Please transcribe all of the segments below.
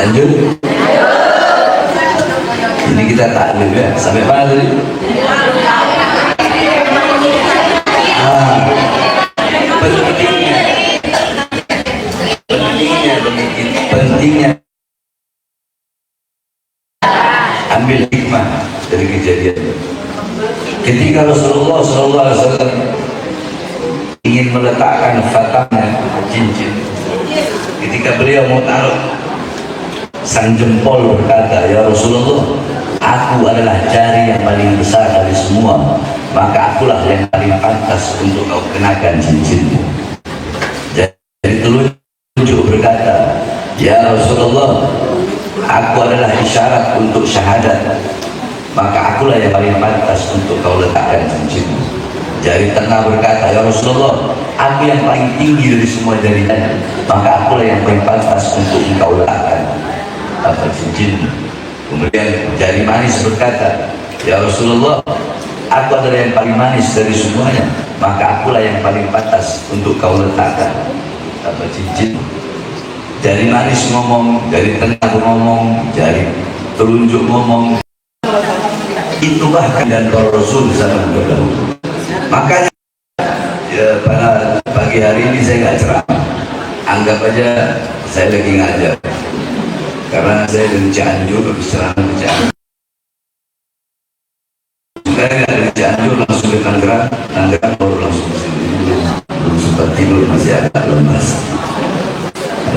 Lanjut. Ini kita taklim ya. Sampai mana tadi? Pentingnya ambil hikmah dari kejadian. Ketika Rasulullah SAW ingin meletakkan khatamnya cincin, ketika beliau mau taruh, sang jempol berkata, ya Rasulullah, aku adalah jari yang paling besar dari semua, maka akulah yang paling pantas untuk kau kenakan cincinmu. Jadi telunjuk berkata, ya Rasulullah, aku adalah isyarat untuk syahadat, maka akulah yang paling pantas untuk kau letakkan cincinmu. Jari tengah berkata, ya Rasulullah, aku yang paling tinggi dari semua jari tadi, maka akulah yang paling pantas untuk engkau letakkan cincinmu. Kemudian jari manis berkata, ya Rasulullah, aku adalah yang paling manis dari semuanya, maka akulah yang paling pantas untuk kau letakkan cincinmu. Jari manis ngomong, jari tengah ngomong, jari telunjuk ngomong. Itu bahkan dan para Rasul zaman terdahulu. Makanya ya, pada pagi hari ini saya nggak ceramah, anggap aja saya lagi ngajar, karena saya dari Cianjur, habis ceramah di Cianjur. Saya dari Cianjur langsung ke Tangerang baru langsung ke sini, belum sempat tidur, masih agak lemas.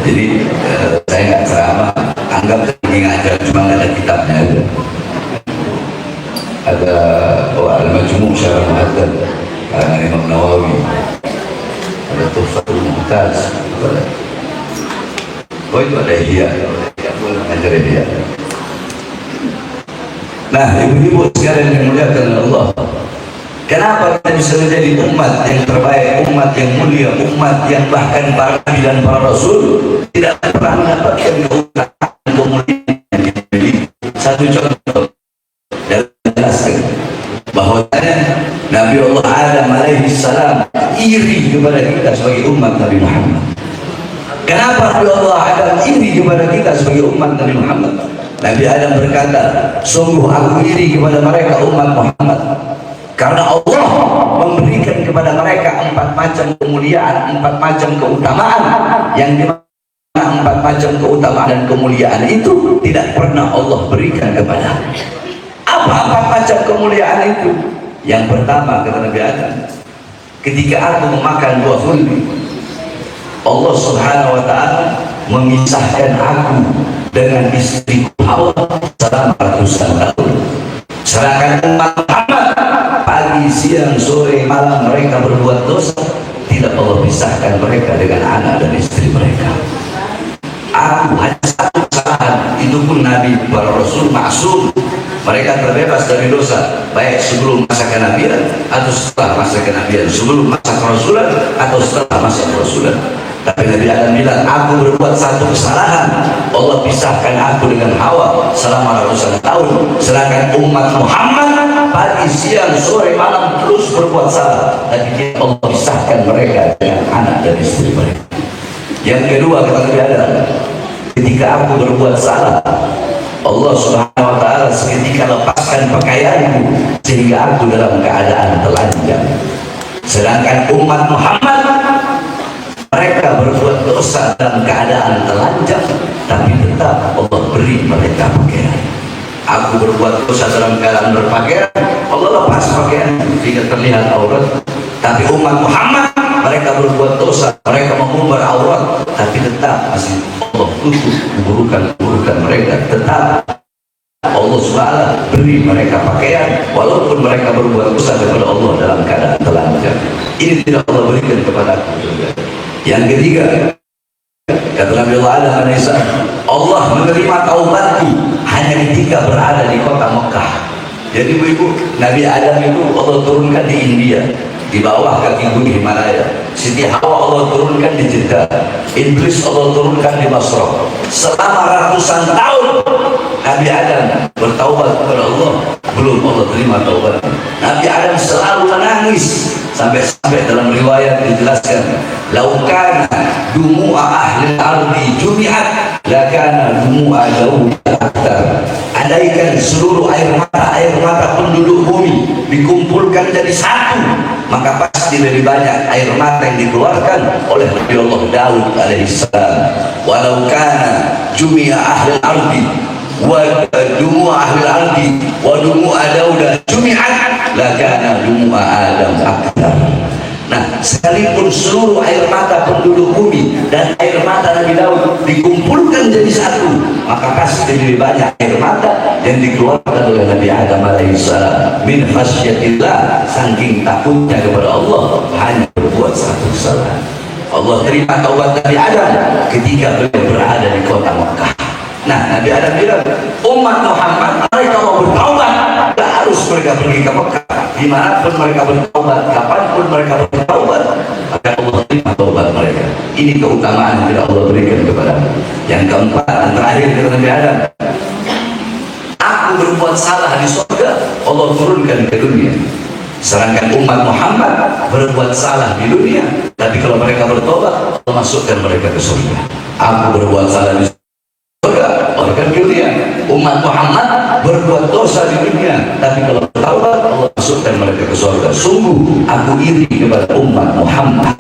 Jadi saya nggak ceramah, anggap lagi ngajar, cuma nggak ada kitabnya aja. Ada Al-Majmu' Syarah Muhaddad karangan Imam Nawawi, ada Tuhfatul Muhtaj, itu ada Ihya, boleh ngajar Ihya. Nah, ibu-ibu sekalian yang muliakan Allah, kenapa kita bisa menjadi umat yang terbaik, umat yang mulia, umat yang bahkan para nabi dan para rasul tidak pernah mendapatkan keutamaan kemuliaan ini? Satu contoh dalam jelaskan bahwasanya Nabi Allah Adam alaihi salam iri kepada kita sebagai umat Nabi Muhammad. Kenapa Nabi Allah Adam iri kepada kita sebagai umat Nabi Muhammad? Nabi Adam berkata, sungguh aku iri kepada mereka umat Muhammad, karena Allah memberikan kepada mereka 4 macam kemuliaan, 4 macam keutamaan, yang dimana 4 macam keutamaan dan kemuliaan itu tidak pernah Allah berikan kepada. Apa 4 macam kemuliaan itu? Yang pertama, kata Nabi Adam, ketika aku memakan buah khuldi, Allah Subhanahu wa ta'ala memisahkan aku dengan istriku Hawa selama ratusan tahun. Sedangkan umat Muhammad pagi, siang, sore, malam mereka berbuat dosa, tidak Allah pisahkan mereka dengan anak dan istri mereka. Aku hanya satu kesalahan, itu pun Nabi para Rasul maksum, mereka terbebas dari dosa, baik sebelum masa kenabian atau setelah masa kenabian, sebelum masa kerasulan atau setelah masa kerasulan. Tapi Nabi Adam bilang, aku berbuat satu kesalahan, Allah pisahkan aku dengan Hawa selama ratusan tahun. Sedangkan umat Muhammad pagi, siang, sore, malam terus berbuat salah, tapi Allah pisahkan mereka dengan anak dan istri mereka. Yang kedua, kata Nabi Adam, ketika aku berbuat salah, Allah Subhanahu wa ta'ala seketika lepaskan pakaianku sehingga aku dalam keadaan telanjang. Sedangkan umat Muhammad, mereka berbuat dosa dalam keadaan telanjang, tapi tetap Allah beri mereka pakaian. Aku berbuat dosa dalam keadaan berpakaian, Allah lepas pakaian tidak terlihat aurat. Tapi umat Muhammad, mereka berbuat dosa, mereka mengumbar aurat, tapi tetap masih Allah tutup keburukan mereka. Tetap Allah SWT beri mereka pakaian walaupun mereka berbuat dosa kepada Allah dalam keadaan telanjang. Ini tidak Allah berikan kepada aku juga. Yang ketiga, kata Nabi Allah Allah menerima taubatku hanya ketika berada di kota Mekah. Jadi ibu-ibu, Nabi Adam itu Allah turunkan di India, di bawah kaki gunung Himalaya. Siti Hawa Allah turunkan di Jeddah, Iblis Allah turunkan di Basrah. Selama ratusan tahun Nabi Adam bertaubat kepada Allah, belum Allah terima taubat. Nabi Adam selalu menangis, sampai dalam riwayat dijelaskan, laukana dumu'a ahli ardi jumi'at la lakana dumu'a Dauda aktar. Andaikan seluruh air mata penduduk bumi dikumpulkan jadi satu, maka pasti lebih banyak air mata yang dikeluarkan oleh Nabi Allah Daud alaihissalam. Walau kana jumi'a ahli ardi wa dumu'a ahli ardi wa dumu'a Dauda jumi'at lakana dumu'a Adam aktar. Nah, sekalipun seluruh air mata penduduk bumi dan air mata Nabi Daud dikumpulkan jadi satu, maka pasti lebih banyak air mata yang dikeluarkan oleh Nabi Adam alaihissalam min khasyatillah, saking takutnya kepada Allah hanya berbuat satu salah. Allah terima taubat Nabi Adam ketika beliau berada di kota Makkah. Nah, Nabi Adam bilang, umat Muhammad mereka mau bertaubat, tidak harus mereka pergi ke Mekah. Dimanapun mereka bertaubat, kapanpun mereka bertaubat, akan Allah terima taubat mereka. Ini keutamaan yang tidak Allah berikan kepada. Yang keempat dan terakhir kata Nabi Adam, aku berbuat salah di surga, Allah turunkan ke dunia. Sedangkan umat Muhammad berbuat salah di dunia, tapi kalau mereka bertobat, Allah masukkan mereka ke surga. Aku berbuat salah di surga, Allah akan dunia. Umat Muhammad berbuat dosa di dunia, tapi kalau bertaubat, Allah masukkan mereka ke surga. Sungguh aku iri kepada umat Muhammad.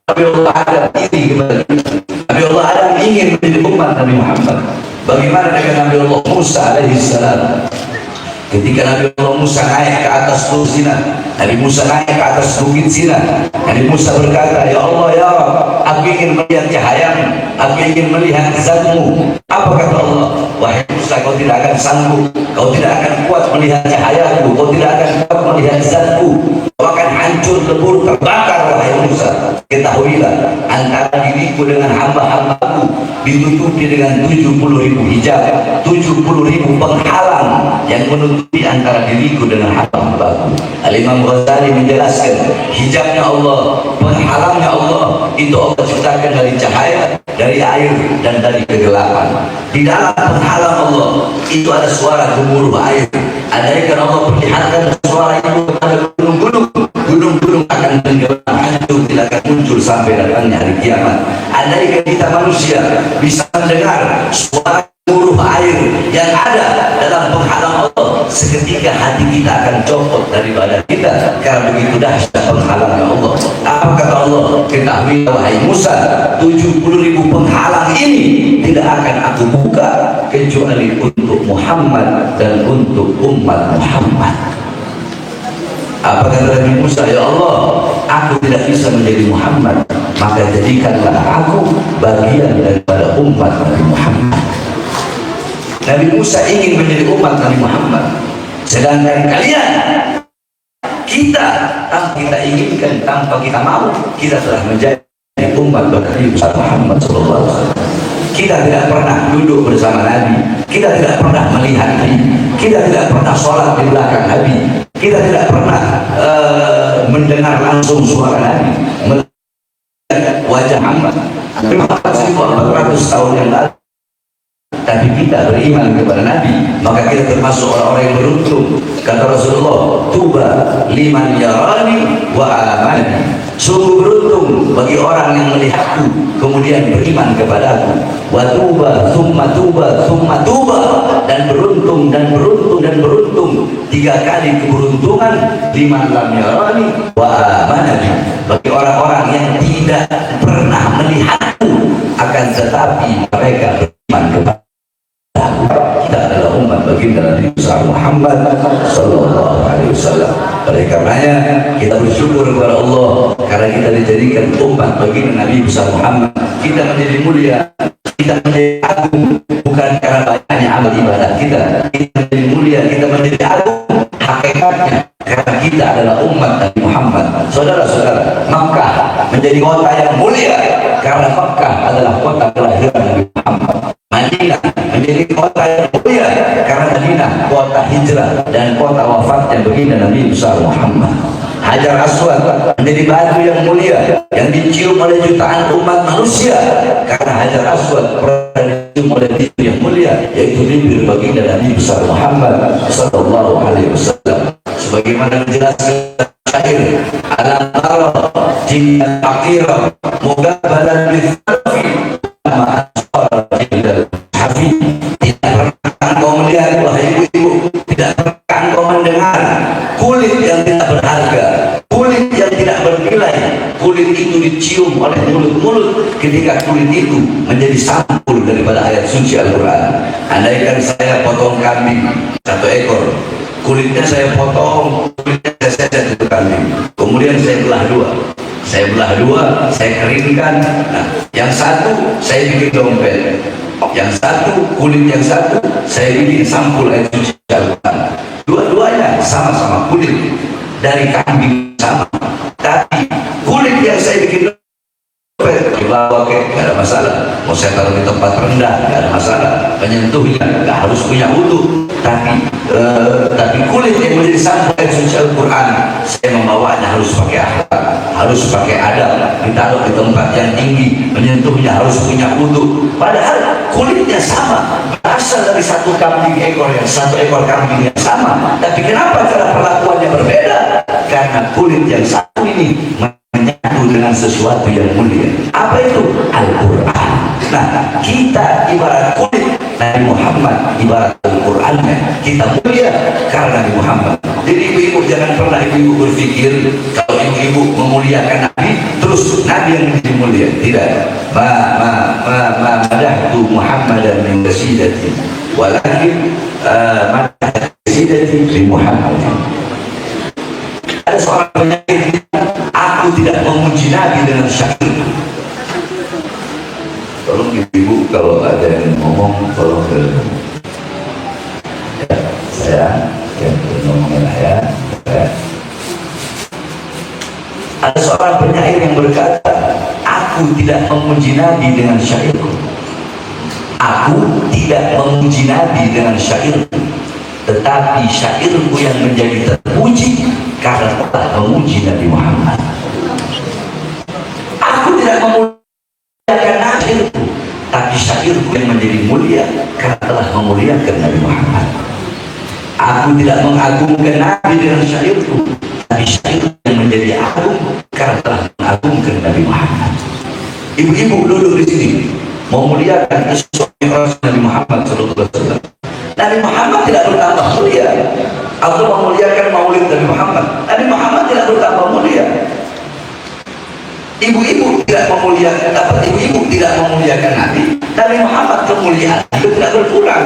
Tapi Allah ada iri kepada kita. Tapi Allah ada ingin menjadi umat Nabi Muhammad. Bagaimana dengan Nabi Allah Musa alaihissalam? Ketika Nabi Allah Musa naik ke atas Tur Sina, Nabi Musa naik ke atas bukit Sina, Nabi Musa berkata, ya Allah ya Rabb, aku ingin melihat cahayamu, aku ingin melihat zatmu. Apa kata Allah? Wahai Musa, kau tidak akan sanggup, kau tidak akan kuat melihat cahayaku, kau tidak akan kuat melihat zatku, kau akan hancur lebur terbakar. Wahai Musa, ketahuilah antara diriku dengan hamba-hambaku ditutupi dengan 70.000 hijab, 70.000 penghalang yang menutupi antara diriku dengan hamba-hambaku. Al-Imam Ghazali menjelaskan, hijabnya Allah, penghalangnya Allah, itu Allah ciptakan dari cahaya, dari air, dan dari kegelapan. Di dalam penghalang Allah itu ada suara gemuruh air. Andaikan Allah perlihatkan suara itu kepada gunung-gunung, gunung-gunung akan tenggelam, hancur, tidak akan muncul sampai datangnya hari kiamat. Andaikan kita manusia bisa mendengar suara gemuruh air yang ada dalam penghalang Allah, seketika hati kita akan copot dari badan kita karena begitu dahsyat penghalangnya Allah. Apa kata Allah? Ketahui wahai Musa, 70.000 penghalang ini tidak akan aku buka kecuali untuk Muhammad dan untuk umat Muhammad. Apa kata Nabi Musa? Ya Allah, aku tidak bisa menjadi Muhammad, maka jadikanlah aku bagian daripada umat Nabi Muhammad. Nabi Musa ingin menjadi umat Nabi Muhammad, sedangkan kalian, kita, tanpa kita inginkan, tanpa kita mau, kita telah menjadi umat Nabi Muhammad SAW. Kita tidak pernah duduk bersama Nabi, kita tidak pernah melihat Nabi, kita tidak pernah sholat di belakang Nabi, kita tidak pernah mendengar langsung suara Nabi, melihat wajah Muhammad 1400 tahun yang lalu. Tapi kita beriman kepada Nabi, maka kita termasuk orang-orang yang beruntung. Kata Rasulullah, tuba liman yarani wa amani. Sungguh beruntung bagi orang yang melihatku kemudian beriman kepadaku. Wa tuba thumma tuba thumma tuba. Dan beruntung dan beruntung dan beruntung, 3 kali keberuntungan, liman lam yarani wa amani, bagi orang-orang yang tidak pernah melihatku akan tetapi mereka beriman kepada. Kita adalah umat baginda Nabi Muhammad sallallahu alaihi wasallam. Oleh karenanya kita bersyukur kepada Allah karena kita dijadikan umat baginda Nabi Muhammad. Kita menjadi mulia, kita menjadi agung bukan karena banyaknya amal ibadah kita. Kita menjadi mulia, kita menjadi agung hakikatnya karena kita adalah umat Nabi Muhammad. Saudara-saudara, Makkah menjadi kota yang mulia karena Makkah adalah kota kelahiran Nabi Muhammad. Madinah menjadi kota yang mulia karena Madinah kota hijrah dan kota wafatnya baginda Nabi Muhammad. Hajar Aswad menjadi batu yang mulia yang dicium oleh jutaan umat manusia karena Hajar Aswad pernah dicium oleh bibir yang mulia, yaitu bibir baginda Nabi Muhammad sallallahu alaihi wasallam. Sebagaimana dijelaskan syair, alam tara jinna aqira mugabalan bi Hafi, tidak pernah engkau melihat, wahai ibu-ibu, tidak pernah engkau mendengar kulit yang tidak berharga, kulit yang tidak bernilai, kulit itu dicium oleh mulut-mulut ketika kulit itu menjadi sampul daripada ayat suci Al-Quran. Andaikan saya potong kambing 1 ekor, kulitnya saya potong, kulitnya saya satu kambing, kemudian saya belah dua, saya keringkan. Nah, yang satu saya bikin dompet, yang satu, kulit yang satu saya bikin sampul ayat suci Al-Quran. Dua-duanya sama-sama kulit dari kambing sama, tapi kulit yang saya bikin dibawa ke, gak ada masalah. Mau saya taruh di tempat rendah, gak ada masalah. Penyentuhnya gak harus punya wudhu, tapi kulit yang menjadi sampul suci Al-Quran, saya membawanya harus pakai akhlak, harus pakai adab, ditaruh di tempat yang tinggi, menyentuhnya harus punya wudhu. Padahal kulitnya sama, berasal dari satu kambing ekor kambing yang sama, tapi kenapa cara perlakuannya berbeda? Karena kulit yang satu ini menyatu dengan sesuatu yang mulia. Apa itu? Al-Quran. Nah, kita ibarat kulit Nabi Muhammad, ibarat Al-Qurannya. Kita mulia karena Nabi Muhammad. Jadi ibu-ibu jangan pernah ibu-ibu berpikir kalau ibu-ibu memuliakan Nabi, terus Nabi yang menjadi mulia. Tidak. Madahtu Muhammadan min qasidati, walakin madahtu qasidati li Muhammadin. Ada seorang penyair, aku tidak memuji Nabi dengan syair. Tolong ibu-ibu kalau ada yang ngomong, tolong ya, saya yang ngomongin ya. Ada seorang penyair yang berkata, aku tidak memuji Nabi dengan syairku. Aku tidak memuji Nabi dengan syairku, tetapi syairku yang menjadi terpuji karena telah memuji Nabi Muhammad. Aku tidak memuliakan syairku, tapi syairku yang menjadi mulia karena telah memuliakan Nabi Muhammad. Aku tidak mengagungkan Nabi dengan syairku, tapi syairku yang menjadi agung karena telah mengagungkan Nabi Muhammad. Ibu-ibu duduk di sini memuliakan Nabi Muhammad SAW. Nabi Muhammad tidak bertambah mulia. Allah memuliakan maulid Nabi Muhammad. Nabi Muhammad tidak bertambah mulia. Ibu-ibu tidak memuliakan, ibu-ibu tidak memuliakan Nabi. Nabi Muhammad kemuliaan itu tidak berkurang.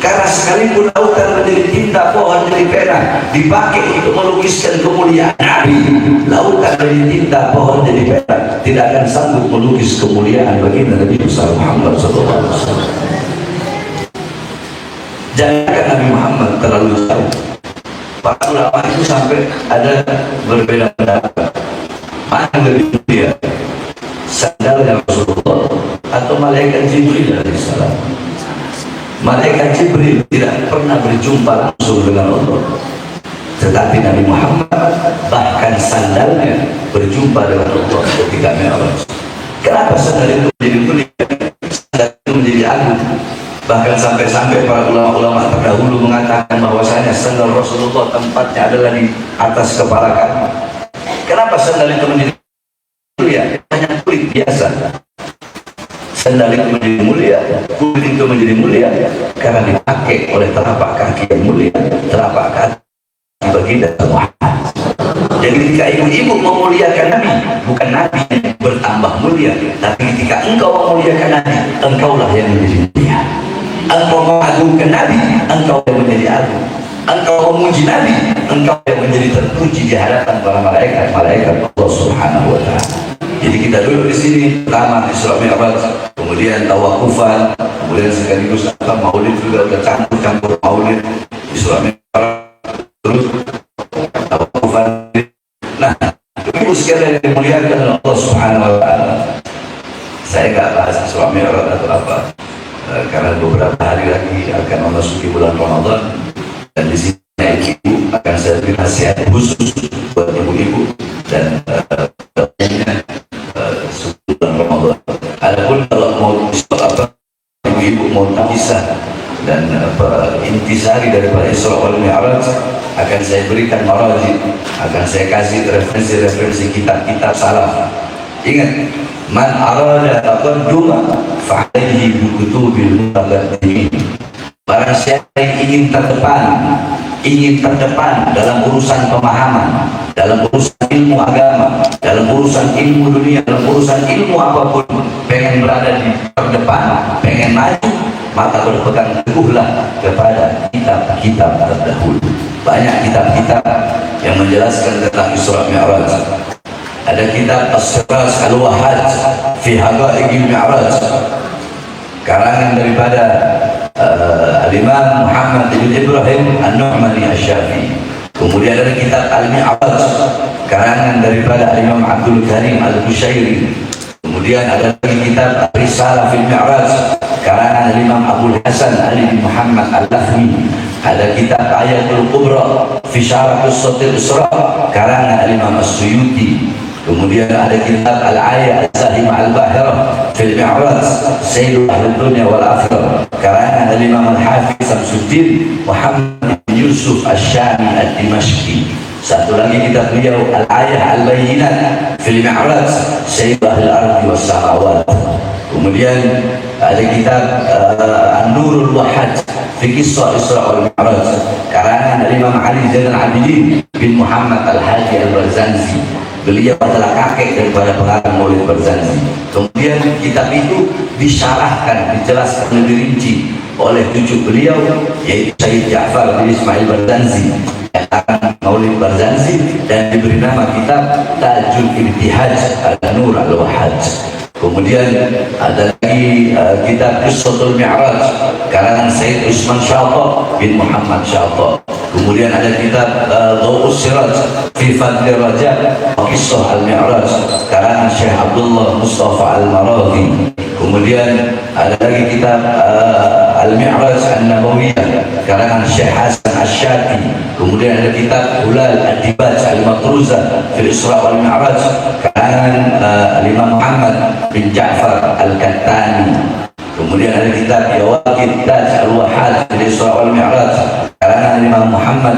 Karena sekalipun lautan menjadi tinta, pohon jadi pena, dipakai untuk melukiskan kemuliaan Nabi, lautan menjadi tinta, pohon jadi pena, tidak akan sanggup melukis kemuliaan baginda Nabi Muhammad SAW. Jangan Nabi Muhammad terlalu jauh. Para ulama itu sampai ada berbeda pendapat. Mana yang lebih mulia, sandalnya Rasulullah atau malaikat Jibril alaihissalam? Malaikat Jibril tidak pernah berjumpa langsung dengan Allah, tetapi Nabi Muhammad bahkan sandalnya berjumpa dengan Allah ketika Mi'raj. Kenapa sandal itu menjadi mulia? Sandal itu menjadi agung. Bahkan sampai-sampai para ulama-ulama terdahulu mengatakan bahwasanya sandal Rasulullah tempatnya adalah di atas kepala kami. Kenapa sandal itu menjadi mulia? Hanya kulit biasa. Sandal itu menjadi mulia, kulit itu menjadi mulia karena dipakai oleh telapak kaki yang mulia, telapak kaki baginda Muhammad. Jadi ketika ibu-ibu memuliakan Nabi, bukan Nabi yang bertambah mulia, tapi ketika engkau memuliakan Nabi, engkaulah yang menjadi mulia. Engkau mengagungkan Nabi, engkau yang menjadi agung. Engkau memuji Nabi, engkau yang menjadi terpuji di hadapan para malaikat Allah Subhanahu wa Ta'ala. Jadi kita dulu di sini pertama Isra Mi'raj, kemudian tawakufan, kemudian sekaligus maulid juga udah campur maulid, Isra Mi'raj, terus tawakufan. Nah, ibu sekalian yang dimuliakan Allah Subhanahu wa Ta'ala, saya nggak bahas Isra Mi'raj atau apa, karena beberapa hari lagi akan memasuki bulan Ramadan, dan di sini ibu akan saya beri nasihat khusus buat ibu-ibu dan bulan Ramadan. Adapun kalau mau ibu-ibu mau kisah dan intisari daripada Isra wal Mi'raj, akan saya berikan maraji, akan saya kasih referensi-referensi kitab-kitab salaf Ingat, man arada taqadduma fa'alaihi bi kutubil mutaqaddimin. Barang siapa yang ingin terdepan dalam urusan pemahaman, dalam urusan ilmu agama, dalam urusan ilmu dunia, dalam urusan ilmu apapun, pengen berada di terdepan, pengen maju, maka berpegang teguhlah kepada kitab-kitab terdahulu. Banyak kitab-kitab yang menjelaskan tentang Isra Mi'raj. Ada kitab As-Siraj Al-Wahhaj fi Haqa'iqil Mi'raj, karangan daripada Al-Imam Muhammad bin Ibrahim An-Nu'mani Asy-Syafi'i. Kemudian ada kitab Al-Mi'raj, karangan daripada Al-Imam Abdul Karim Al-Bushairi. Kemudian ada lagi kitab Risalah fil Mi'raj, karangan Imam Abu Hasan Ali bin Muhammad Al-Lakhmi. Ada kitab Ayatul Kubra fi Syarah Qissatil Isra, karangan Imam As-Suyuti. Kemudian ada kitab Al-Ayah Al-Zahimah Al-Bahirah fil Mi'raj, Sayyidul Ahli Dunya wal Akhirah, karangan Imam Al-Hafiz Samsuddin Muhammad bin Yusuf Asy-Syami Ad-Dimashqi. Satu lagi kitab beliau Al-Ayah Al-Bayyinat fil Mi'raj, Sayyidul Ahli Al-Ardi was Samawat. Kemudian ada kitab An-Nurul Wahhaj fi Qissah Isra wal Mi'raj, karangan Imam Ali Zainal Abidin bin Muhammad Al-Hadi Al-Barzanji. Beliau adalah kakek daripada pengarang Maulid Barzanji. Kemudian kitab itu disyarahkan, dijelaskan lebih rinci oleh cucu beliau, yaitu Syed Ja'far bin Ismail Barzanji, yang akan Maulid Barzanji, dan diberi nama kitab Tajul Ibtihaj Al-Nur Al-Wahhaj. Kemudian ada lagi kitab Qissatul Mi'raj, karangan Sayyid Usman Syata bin Muhammad Syata. Kemudian ada kitab Dhaw'us Siraj fi Fadli Rajab wa Qissah Al-Mi'raj, karangan Syekh Abdullah Mustafa Al-Maradhi. Kemudian ada lagi kitab Al-Mi'raj An-Nabawiyah, karangan Syekh Hasan Asy-Syati. Kemudian ada kitab Hulal Ad-Dibaj Al-Matruza fil Isra wal Mi'raj, karangan Imam Muhammad bin Ja'far Al-Kattani. Kemudian ada kitab Yawaqid Taj Al-Wahhaj fil Isra wal Mi'raj, karangan Imam Muhammad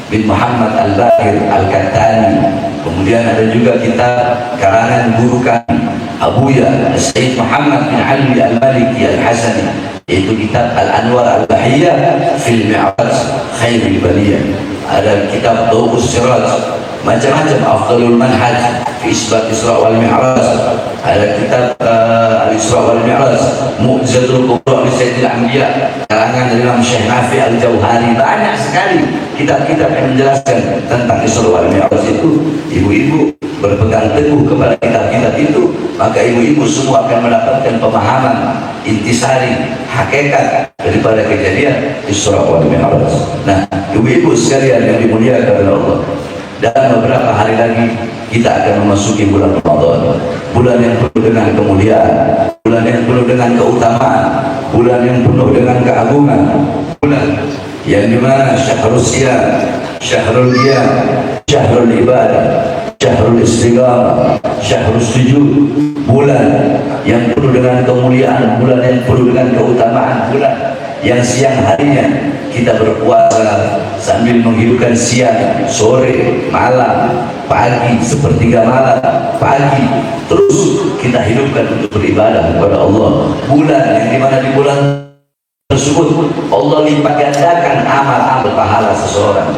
bin Muhammad Al-Bahir Al-Kattani. Kemudian ada juga kitab karangan guru kami Abuya Sayyid Muhammad bin Ali Al-Maliki Al-Hasani, yaitu kitab Al-Anwar Al-Bahiyah fil Mi'raj Khairul Bariyah. Ada kitab Dhaw'us Siraj, macam-macam Afdalul Manhaj fi Isbat Isra wal Mi'raj. Ada kitab Al-Isra wal Mi'raj, Mu'jizatul Kubra li Sayyidil Anbiya, karangan Imam Syekh Nafi Al-Jauhari. Banyak sekali kitab-kitab yang menjelaskan tentang Isra wal Mi'raj itu. Ibu-ibu berpegang teguh kepada kitab-kitab itu, maka ibu-ibu semua akan mendapatkan pemahaman intisari, hakikat daripada kejadian Isra wal Mi'raj. Nah, ibu-ibu sekalian yang dimuliakan oleh Allah, dalam beberapa hari lagi kita akan memasuki bulan Ramadan, bulan yang penuh dengan kemuliaan, bulan yang penuh dengan keutamaan, bulan yang penuh dengan keagungan, bulan yang dimana syahrul siyam, syahrul qiyam, syahrul ibadah, syahrul istiqamah, syahrul sujud, bulan yang penuh dengan kemuliaan, bulan yang penuh dengan keutamaan, bulan yang siang harinya kita berpuasa sambil menghidupkan siang, sore, malam, pagi, sepertiga malam, pagi, terus kita hidupkan untuk beribadah kepada Allah. Bulan yang dimana di bulan tersebut Allah lipat gandakan amal-amal pahala seseorang.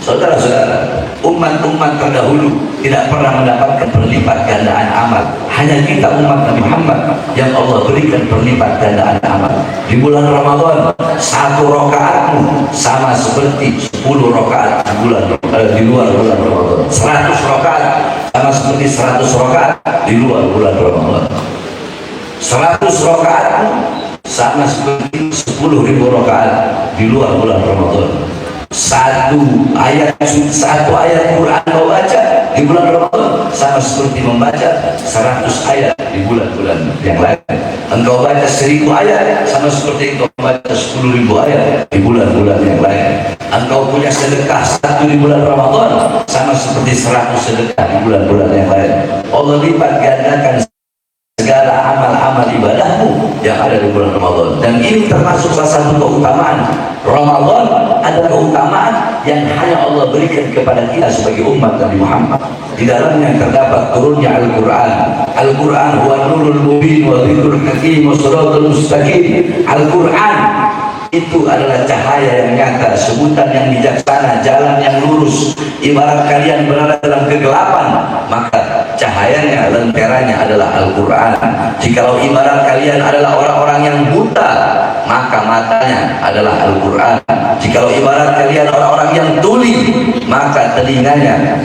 Saudara-saudara, umat-umat terdahulu tidak pernah mendapatkan perlipat gandaan amal. Hanya kita umat Nabi Muhammad yang Allah berikan perlipat gandaan amal. Di bulan Ramadan, 1 rakaatmu sama seperti 10 rakaat di luar bulan Ramadan. 100 rakaat sama seperti 100 rakaat di luar bulan Ramadan. 100 rakaatmu sama seperti 10.000 rakaat di luar bulan Ramadan. Satu ayat Quran kau baca di bulan Ramadan sama seperti membaca 100 ayat di bulan-bulan yang lain. Engkau baca 1000 ayat sama seperti engkau baca 10.000 ayat di bulan-bulan yang lain. Engkau punya sedekah 1 di bulan Ramadan sama seperti 100 sedekah di bulan-bulan yang lain. Allah lipat gandakan segala amal-amal ibadahmu yang ada di bulan Ramadan. Dan ini termasuk salah satu keutamaan Ramadan. Ada keutamaan yang hanya Allah berikan kepada kita sebagai umat Nabi Muhammad. Di dalamnya terdapat turunnya Al-Quran. Al-Quran huwa nurul mubin wa dzikrul hakim wa siratal mustaqim. Al-Quran itu adalah cahaya yang nyata, sebutan yang bijaksana, jalan yang lurus. Ibarat kalian berada dalam kegelapan, maka cahayanya, lenteranya adalah Al-Quran. Jikalau ibarat kalian adalah orang-orang yang buta, maka matanya adalah Al-Quran. Jikalau ibarat kalian orang-orang yang tuli, maka telinganya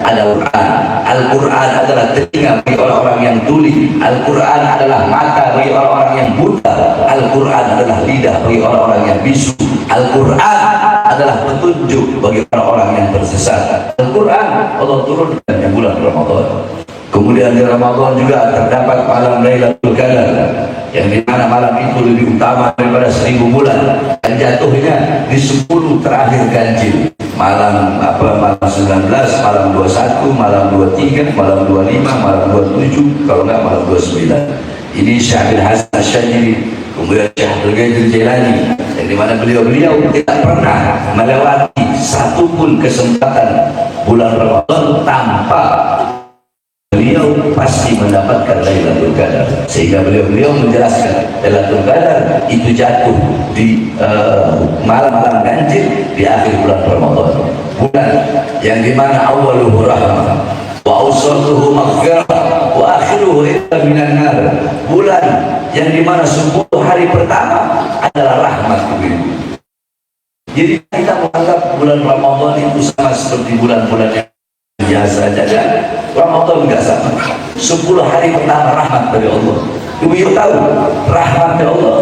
ada Al-Quran. Al-Quran adalah telinga bagi orang-orang yang tuli. Al-Quran adalah mata bagi orang-orang yang buta. Al-Quran adalah lidah bagi orang-orang yang bisu. Al-Quran adalah petunjuk bagi orang-orang yang tersesat. Al-Quran Allah turunkan di bulan Ramadan. Kemudian di Ramadan juga terdapat malam Lailatul Qadar, yang dimana malam itu lebih utama daripada 1000 bulan, dan jatuhnya di 10 terakhir ganjil. Malam malam 19, malam 21, malam 23, malam 25, malam 27, kalau enggak malam 29. Ini Syekh Hasan Asy'ari, kemudian Syekh Abdul Qadir Jailani, yang dimana beliau tidak pernah melewati satu pun kesempatan bulan Ramadan tanpa beliau pasti mendapatkan Lailatul Qadar. Sehingga beliau menjelaskan Lailatul Qadar itu jatuh di malam-malam ganjil di akhir bulan Ramadan, bulan yang dimana awaluhu rahmah wa awsatuhu maghfirah wa akhiruhu illa minan nar, bulan yang dimana 10 hari pertama adalah rahmat begitu. Jadi kita menganggap bulan Ramadan itu sama seperti bulan-bulan yang biasa saja. Ramadan enggak sama. 10 hari pertama rahmat dari Allah. Ibu tahu rahmat dari Allah,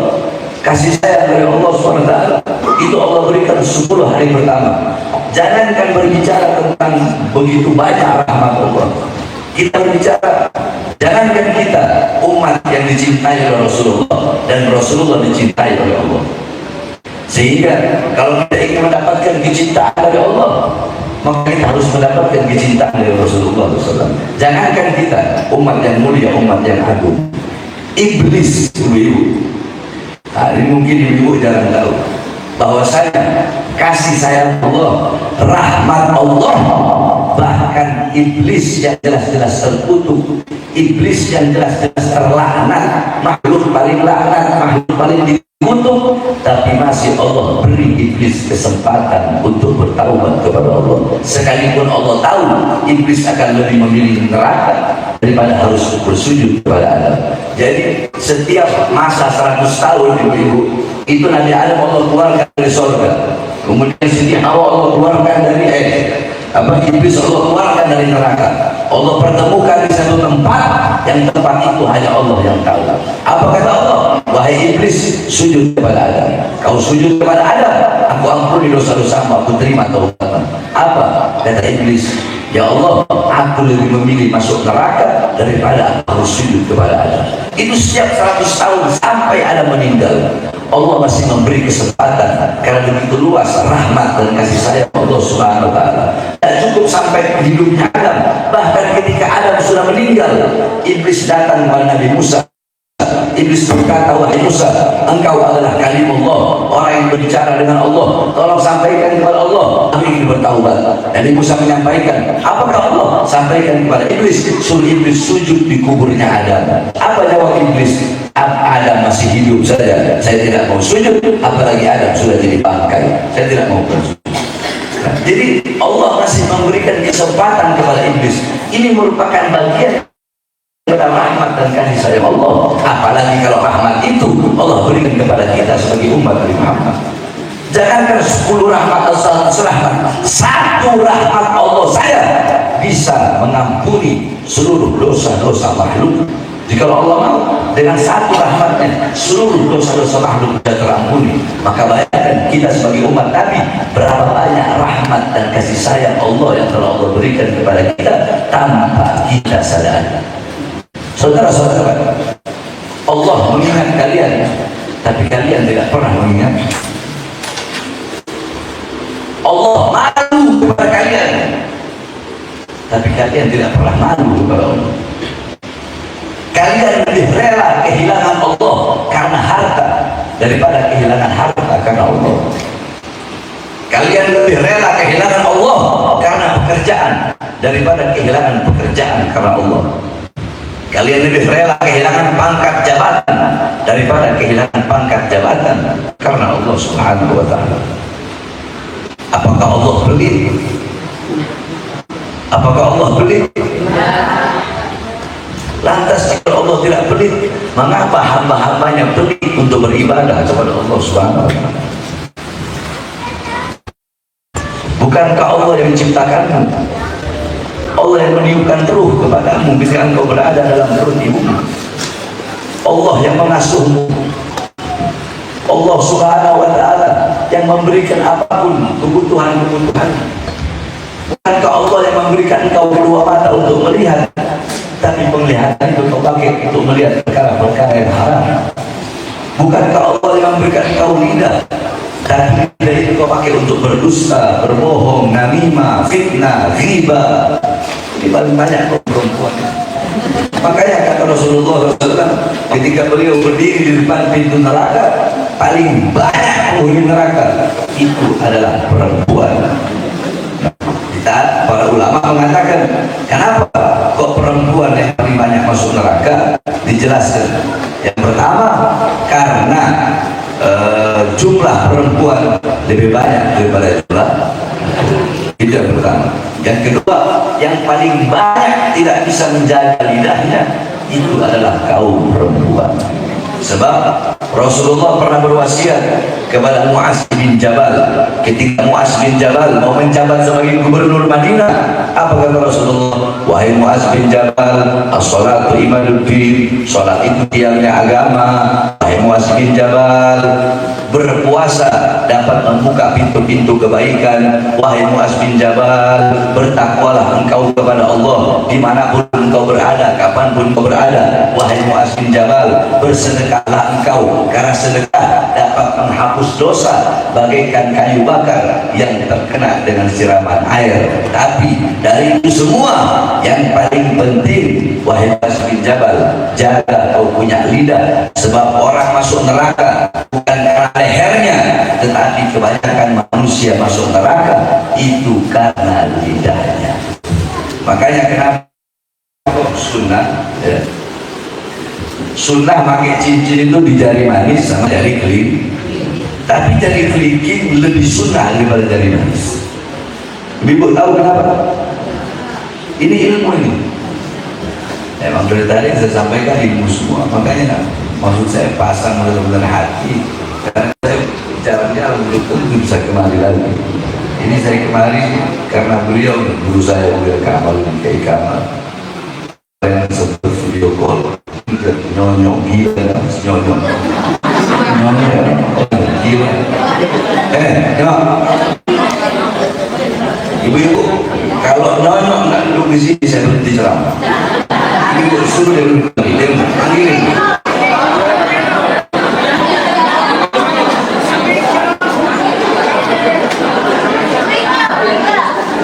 kasih sayang dari Allah SWT itu Allah berikan 10 hari pertama. Jangankan berbicara tentang begitu banyak rahmat Allah, kita berbicara, jangankan kita umat yang dicintai oleh Rasulullah dan Rasulullah dicintai oleh Allah. Sehingga kalau kita ingin mendapatkan kecintaan dari Allah, maka kita harus mendapatkan kecintaan dari Rasulullah SAW. Jangankan kita umat yang mulia, umat yang agung, iblis ibu-ibu. Nah, ini mungkin ibu-ibu jarang tahu bahwasanya kasih sayang Allah, rahmat Allah, bahkan iblis yang jelas-jelas terkutuk, iblis yang jelas-jelas terlaknat, makhluk paling laknat, makhluk paling dikutuk, tapi masih Allah beri iblis kesempatan untuk bertaubat kepada Allah. Sekalipun Allah tahu iblis akan lebih memilih neraka daripada harus bersujud kepada Adam. Jadi setiap masa 100 tahun ibu-ibu itu Nabi Adam Allah keluarkan dari surga, kemudian Siti Hawa Allah keluarkan dari iblis Allah keluarkan dari neraka. Allah pertemukan di satu tempat, yang tempat itu hanya Allah yang tahu. Apa kata Allah? Wahai iblis, sujud kepada Adam. Kau sujud kepada Adam, aku ampuni dosa-dosamu, aku terima taubatmu. Apa kata iblis? Ya Allah, aku lebih memilih masuk neraka daripada aku harus sujud kepada Adam. Itu setiap 100 tahun sampai Adam meninggal, Allah masih memberi kesempatan, karena begitu luas rahmat dan kasih sayang Allah Subhanahu wa taala. Tak cukup sampai hidupnya Adam, bahkan ketika Adam sudah meninggal, iblis datang kepada Nabi Musa. Iblis berkata, wahai Musa, engkau adalah kalimullah, orang yang berbicara dengan Allah, tolong sampaikan kepada Allah, aku ingin bertaubat. Dan Musa menyampaikan, apakah Allah? Sampaikan kepada iblis, suruh iblis sujud di kuburnya Adam. Apa jawab iblis? Adam masih hidup saja, saya tidak mau sujud, apalagi Adam sudah jadi bangkai, saya tidak mau bersujud. Jadi Allah masih memberikan kesempatan kepada iblis. Ini merupakan bagian kepada rahmat dan kasih sayang Allah. Apalagi kalau rahmat itu Allah berikan kepada kita sebagai umat Nabi Muhammad. Jangankan 10 rahmat atau 100 rahmat, satu rahmat Allah saya bisa mengampuni seluruh dosa-dosa makhluk. Jika Allah mau dengan satu rahmatnya seluruh dosa-dosa makhluk sudah terampuni, maka bayangkan kita sebagai umat Nabi berapa banyak rahmat dan kasih sayang Allah yang telah Allah berikan kepada kita tanpa kita sadari. Saudara-saudara, Allah mengingat kalian, tapi kalian tidak pernah mengingat. Allah malu kepada kalian, tapi kalian tidak pernah malu kepada Allah. Kalian lebih rela kehilangan Allah karena harta daripada kehilangan harta karena Allah. Kalian kalian lebih rela kehilangan Allah karena pekerjaan daripada kehilangan pekerjaan karena Allah. Kalian lebih rela kehilangan pangkat jabatan daripada kehilangan pangkat jabatan karena Allah Subhanahu wa ta'ala. Apakah Allah pelit? Apakah Allah pelit? Lantas jika Allah tidak pelit, mengapa hamba-hambanya pelit untuk beribadah kepada Allah Subhanahu wa ta'ala? Bukankah Allah yang menciptakanmu? Allah yang meniupkan ruh kepadamu bila engkau berada dalam perut ibumu. Allah yang mengasuhmu. Allah Subhanahu wa ta'ala yang memberikan apapun kebutuhan-kebutuhanmu. Bukankah Allah yang memberikan engkau kedua mata untuk melihat, tapi penglihatan itu kau pakai untuk melihat perkara-perkara yang haram? Bukankah Allah yang memberikan engkau lidah, dan lidah itu kau pakai untuk berdusta, berbohong, namimah, fitnah, ghibah? Ini paling banyak perempuan. Makanya kata Rasulullah SAW, ketika beliau berdiri di depan pintu neraka, paling banyak penghuni neraka itu adalah perempuan. Kita para ulama mengatakan, kenapa kok perempuan yang paling banyak masuk neraka? Dijelaskan. Yang pertama, karena jumlah perempuan lebih banyak daripada jumlah. Itu yang pertama. Yang kedua, yang paling banyak tidak bisa menjaga lidahnya itu adalah kaum perempuan. Sebab Rasulullah pernah berwasiat kepada Mu'az bin Jabal. Ketika Mu'az bin Jabal mau menjabat sebagai gubernur Madinah, apa kata Rasulullah? Wahai Mu'az bin Jabal, as-salatu imaduddin, salat itu tiangnya agama. Wahai Mu'az bin Jabal, berpuasa dapat membuka pintu-pintu kebaikan. Wahai Mu'az bin Jabal, bertakwalah engkau kepada Allah dimanapun engkau berada, kapanpun engkau berada. Wahai Mu'az bin Jabal, bersedekahlah engkau, karena sedekah dapat menghapus dosa bagaikan kayu bakar yang terkena dengan siraman air. Tapi dari itu semua yang paling penting, wahai Mu'az bin Jabal, jaga kau punya lidah. Sebab orang masuk neraka bukan karena lehernya, tetapi kebanyakan manusia masuk neraka itu karena lidahnya. Makanya kenapa sunnah ya? Sunnah pakai cincin itu di jari manis sama jari kelingking. Tapi jari kelingking lebih sunnah daripada jari manis. Ibu tahu kenapa? Ini ilmu ini. Emang dari tadi saya sampaikan ilmu semua. Makanya maksud saya pasang benar-benar hati. Karena saya bicaranya belum tentu bisa kemari lagi. Ini saya kemari karena beliau guru saya Buya Kamal dan Kiai Kamal. Saya sempat video call, nyonyok gila, nyonyok gila. Ibu-ibu, kalau nyonyok nggak duduk di sini, saya berhenti ceramah. Ibu suruh dia duduk di sini, panggilin.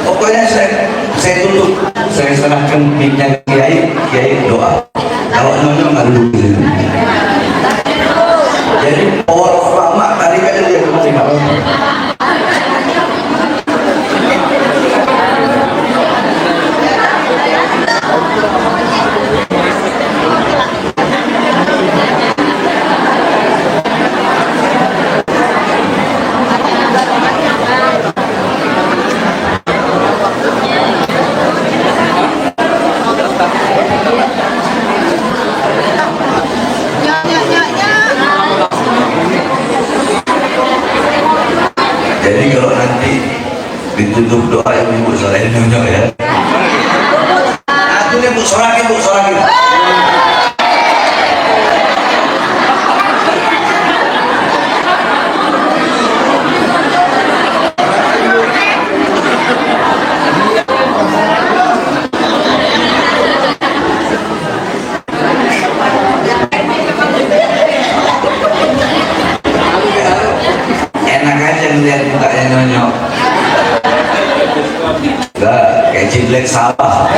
Pokoknya saya tutup, saya serahkan mic-nya Kiai doa. Kalau nyonyok nggak duduk di sini. Jadi power of rahmat tadi kan dia kembali malam. Jadi kalau nanti ditutup doa yang ibu selain nyonyok ya. Aku nih bu sorakin. Enak aja ngeliat mukanya nyonyok. Enggak, kayak ciblek sawah.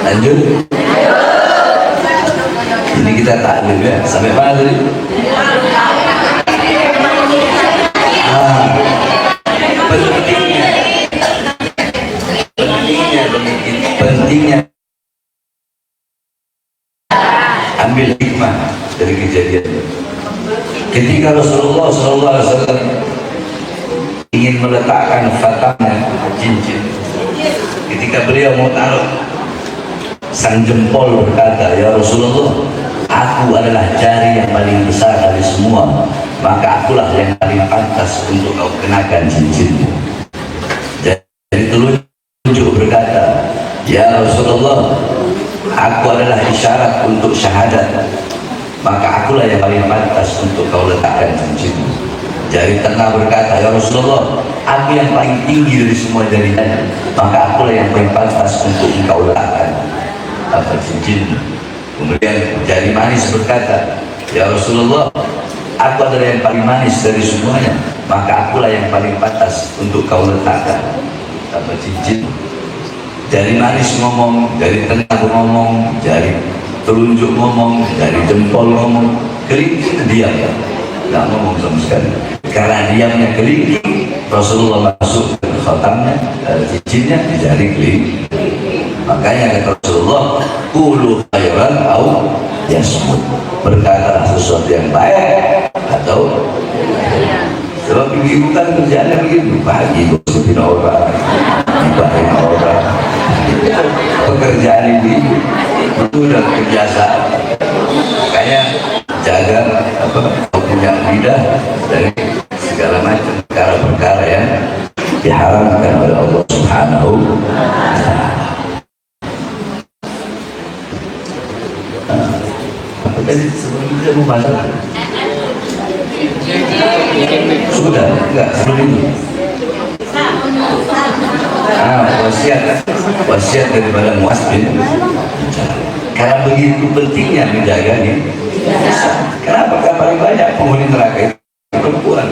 Lanjut. Ini kita tak Taklim ya. Sampai mana tadi? Pentingnya pentingnya ambil hikmah dari kejadian. Ketika Rasulullah SAW ingin meletakkan khatamnya cincin, ketika beliau mau taruh, sang jempol berkata, "Ya Rasulullah, aku adalah jari yang paling besar dari semua, maka akulah yang paling pantas untuk kau kenakan cincinmu." Jadi telunjuk berkata, "Ya Rasulullah, aku adalah isyarat untuk syahadat, maka akulah yang paling pantas untuk kau letakkan cincinmu." Jari tengah berkata, "Ya Rasulullah, aku yang paling tinggi dari semua jari-jari, maka akulah yang paling pantas untuk engkau letakkan apa cincinmu." Kemudian jari manis berkata, "Ya Rasulullah, aku adalah yang paling manis dari semuanya, maka akulah yang paling pantas untuk kau letakkan apa cincin." Jari manis ngomong, jari tengah ngomong, jari telunjuk ngomong, jari jempol ngomong, kelingking diam, nggak ngomong sama sekali. Karena diamnya kelingking, Rasulullah masuk ke khatamnya, cincinnya di jari kelingking. Makanya kata Rasulullah, "Qulu khairan au yasmut." Berkata sesuatu yang baik atau sebab ibu kan kerjaannya begitu, pagi gosipin orang, ibahin orang. Pekerjaan ini itu udah kebiasaan. Makanya jaga punya lidah dari segala macam perkara-perkara yang diharamkan oleh Allah Subhanahu wa Ta'ala. Jadi sebelum kita membaca sudah enggak sebelum itu wasiat daripada Muaz bin Jabal. Karena begitu pentingnya menjaganya. Kenapa? Karena paling banyak penghuni neraka itu perempuan.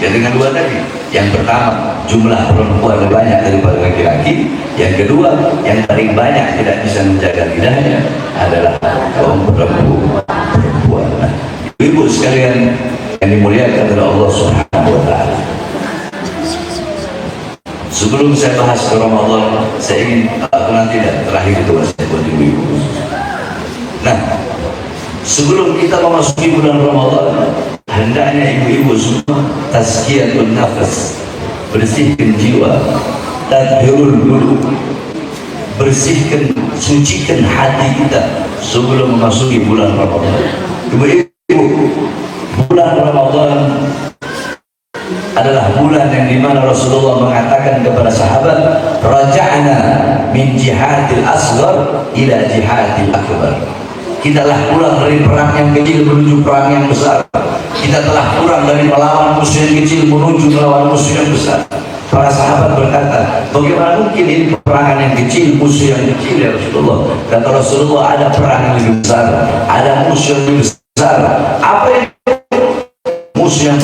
Jadi dengan dua tadi, yang pertama jumlah perempuan lebih banyak daripada laki-laki, yang kedua yang paling banyak tidak bisa menjaga lidahnya adalah kaum perempuan. Nah, ibu sekalian yang dimuliakan oleh Allah Subhanahu wa Ta'ala, sebelum saya bahas ke Ramadan, saya ingin nanti terakhir itu saya buat ibu-ibu. Nah, sebelum kita memasuki bulan Ramadan, hendaknya ibu-ibu semua tazkiyatun nafas, bersihkan jiwa, tadhirul qulub, bersihkan, sucikan hati kita sebelum memasuki bulan Ramadan. Ibu-ibu, bulan Ramadan adalah bulan yang dimana Rasulullah mengatakan kepada sahabat, "Raja'na min jihadil asghar ila jihadil akbar." Kita telah pulang dari perang yang kecil menuju perang yang besar. Kita telah pulang dari melawan musuh yang kecil menuju melawan musuh yang besar. Para sahabat berkata, "Bagaimana mungkin ini peperangan yang kecil, musuh yang kecil ya Rasulullah?" Kata Rasulullah, "Ada perang yang lebih besar, ada musuh yang lebih besar." Apa yang musuh yang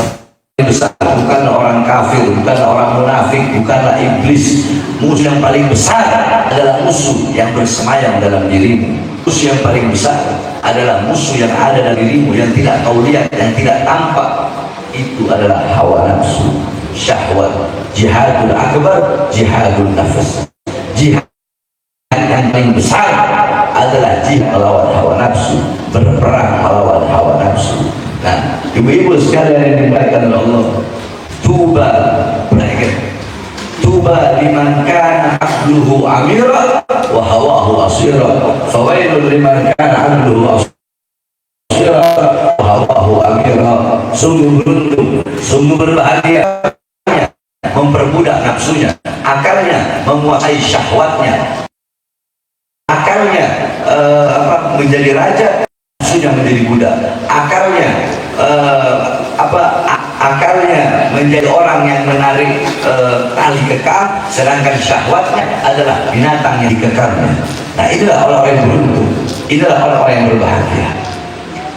besar? Bukanlah orang kafir, bukanlah orang munafik, bukanlah iblis. Musuh yang paling besar adalah musuh yang bersemayam dalam dirimu. Musuh yang paling besar adalah musuh yang ada dalam dirimu, yang tidak kau lihat, yang tidak tampak. Itu adalah hawa nafsu, syahwat. Jihadul akbar, jihadul nafas. Jihad yang paling besar adalah jihad melawan hawa nafsu, berperang melawan hawa nafsu. Nah, ibu-ibu sekalian yang dimuliakan oleh Allah, tuba, tuba liman kana aqluhu amira wa hawahu asira, fawailul liman kana aqluhu asira wa hawahu amira. Sungguh beruntung, sungguh berbahagia memperbudak nafsunya, akalnya menguasai syahwatnya, akalnya menjadi raja, nafsunya menjadi budak, akalnya akalnya menjadi orang yang menarik tali kekang, sedangkan syahwatnya adalah binatang yang dikekarnya. Nah, inilah orang-orang yang beruntung, inilah orang-orang yang berbahagia.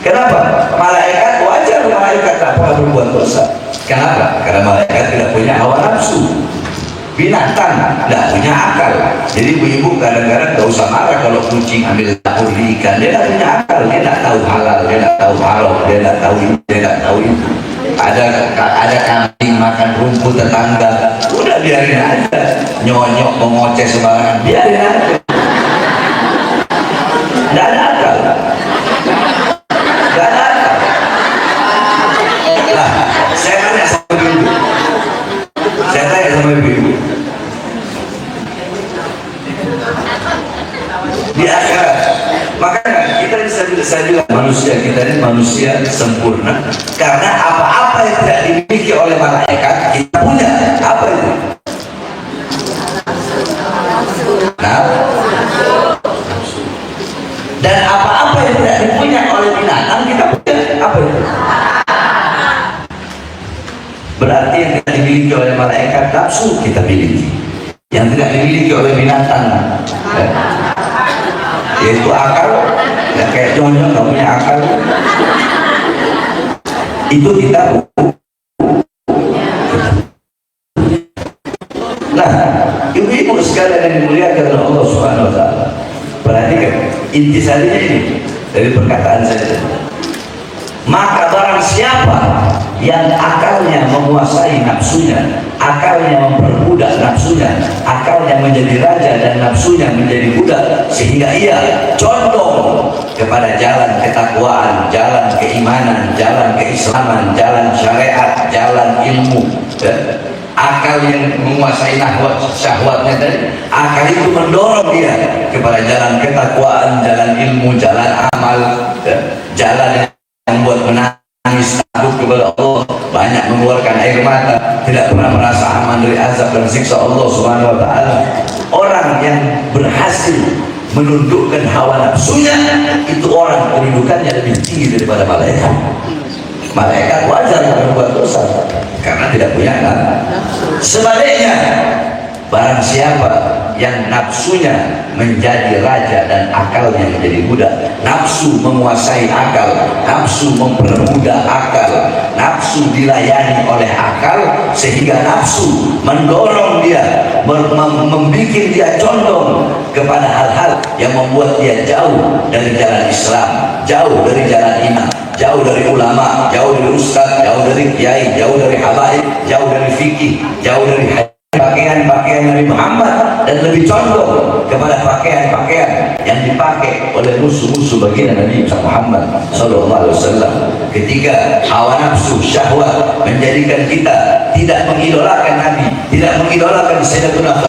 Kenapa? Malaikat, wajar malaikat tak pernah berbuat dosa. Kenapa? Karena malaikat tidak punya hawa nafsu. binatang nggak punya akal. Jadi ibu-ibu kadang-kadang nggak usah marah kalau kucing ambil dapur di ikan. Dia nggak punya akal, dia nggak tahu halal, dia nggak tahu haram, dia nggak tahu ini, dia nggak tahu itu. Ada kambing makan rumput tetangga, udah biarin aja. Nyonyok mengoceh sembarangan, biarin aja. Nggak ada akal, nggak ada akal. Nah, saya tanya sama ibu, di akhirat, makanya kita bisa bilang manusia kita ini manusia sempurna karena apa-apa yang tidak dimiliki oleh malaikat kita punya. Apa itu? Nah, dan apa-apa yang tidak dipunya oleh binatang kita punya. Apa itu? Berarti yang tidak dimiliki oleh malaikat nafsu kita miliki, yang tidak dimiliki oleh binatang yaitu akal. Ya kayak contoh nggak punya akal itu kita. Nah, ibu-ibu sekalian yang dimuliakan oleh Allah Subhanahu Wa Taala, perhatikan intisarinya ini dari perkataan saya. Maka barang siapa yang akalnya menguasai nafsunya, akalnya memperbudak nafsunya, akalnya menjadi raja dan nafsunya menjadi budak, sehingga ia condong kepada jalan ketakwaan, jalan keimanan, jalan keislaman, jalan syariat, jalan ilmu. Akal yang menguasai syahwatnya tadi, akal itu mendorong dia kepada jalan ketakwaan, jalan ilmu, jalan amal, jalan yang membuat menangis takut kepada Allah, banyak mengeluarkan air mata, tidak pernah merasa aman dari azab dan siksa Allah Subhanahu Wa Taala. Orang yang berhasil menundukkan hawa nafsunya, itu orang kedudukannya lebih tinggi daripada malaikat. Malaikat wajar berbuat dosa karena tidak punya akal. Sebaliknya, barang siapa yang nafsunya menjadi raja dan akalnya menjadi budak, nafsu menguasai akal, nafsu memperbudak akal, nafsu dilayani oleh akal, sehingga nafsu mendorong dia, membuat dia condong kepada hal-hal yang membuat dia jauh dari jalan Islam, jauh dari jalan iman, jauh dari ulama, jauh dari ustaz, jauh dari kiai, jauh dari habaib, jauh dari fikih, jauh dari pakaian-pakaian Nabi Muhammad, dan lebih condong kepada pakaian-pakaian yang dipakai oleh musuh-musuh baginda Nabi Muhammad SAW. Ketiga, hawa nafsu syahwat menjadikan kita tidak mengidolakan Nabi, tidak mengidolakan Sayyidatuna